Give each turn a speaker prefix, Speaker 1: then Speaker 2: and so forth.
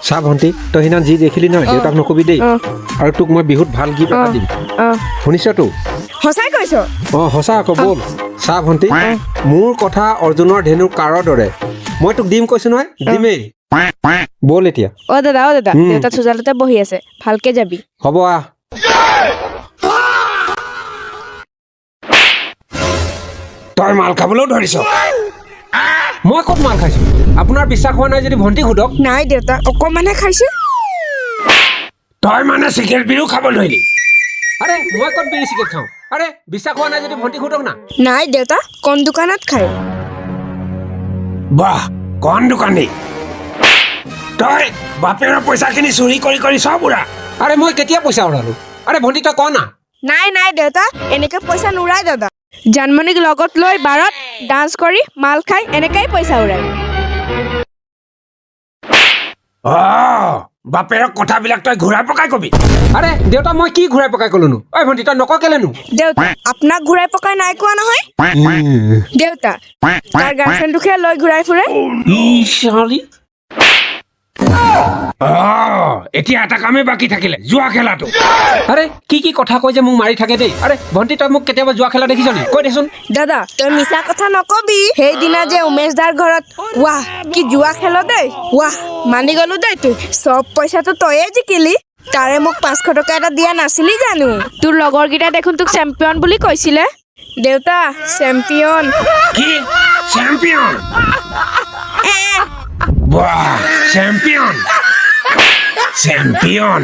Speaker 1: চা ভণ্টি তই সিদিনা যি দেখিলি নহয় দেউতাক নকবি দেই আৰু তোক মই বিহুত ভাল গিফ্ট এটা দিম শুনিছতো
Speaker 2: সঁচাই কৈছ
Speaker 1: সঁচা আকৌ ব'ল চা ভণ্টি মোৰ কথা অৰ্জুনৰ ধেনুৰ কাৰৰ দৰে মই তোক দিম কৈছো নহয় দিমেই ব'ল এতিয়া
Speaker 2: দাদা দেউতা চোজালতে বহি আছে ভালকে যাবি
Speaker 1: হ'ব তই মাল খাবলৈও ধৰিছ মই ক'ত মাল খাইছো আপোনাৰ বিশ্বাস হোৱা নাই যদি ভণ্টিক সোধক
Speaker 2: নাই দেউতা অকমানহে খাইছে
Speaker 1: তই মানে চিগাৰেট বিড়িও খাব ধৰিলি আৰে মই ক'ত বিড়ি চিগাৰেট খাওঁ আৰে বিশ্বাস হোৱা নাই যদি ভণ্টিক সোধক না
Speaker 2: নাই দেউতা কণ দোকানত খায়
Speaker 1: বাহ কণ দোকানী তই বাপেৰৰ পইচাখিনি চুৰি কৰি কৰি চব উৰা আৰে মই কেতিয়া পইচা উৰালো আৰে ভণ্টি তই ক না
Speaker 2: নাই দেউতা এনেকে পইচা নুৰাই দাদা জানমণিক লগত লৈ বাৰত ডান্স কৰি মাল খাই এনেকাই পইচা উৰাই
Speaker 1: বাপেৰক কথাবিলাক তই ঘূৰাই পকাই কবি আৰে দেউতা মই কি ঘূৰাই পকাই কলোনো ঐ ভণ্টি তই নক কেলেনো
Speaker 2: দেউতা আপোনাক ঘূৰাই পকাই নাই কোৱা নহয় দেউতা তাৰ গাৰ্লফ্ৰেণ্ডটোকে লৈ ঘূৰাই ফুৰে
Speaker 1: এতিয়া এটা কামেই বাকী থাকিলে যোৱা খেলাটো আৰে কি কি কথা কৈ যে মোক মাৰি থাকে দেই আৰে ভণ্টি তই মোক কেতিয়াবা যোৱা খেলা দেখিছ নি কৈ দেচোন
Speaker 2: দাদা তই মিছা কথা নকবি সেইদিনা যে উমেশ দাৰ ঘৰত ৱাহ কি জুৱা খেল দেই ৱাহ মানি গলো দেই তুই চব পইচাটো তয়ে জিকিলি তাৰে মোক 500 টকা এটা দিয়া নাছিলি জানো তোৰ লগৰকেইটা দেখোন তোক চেম্পিয়ন বুলি কৈছিলে দেউতা চেম্পিয়ন
Speaker 1: কি চেম্পিয়ন বাহ চেম্পিয়ন চেম্পিয়ন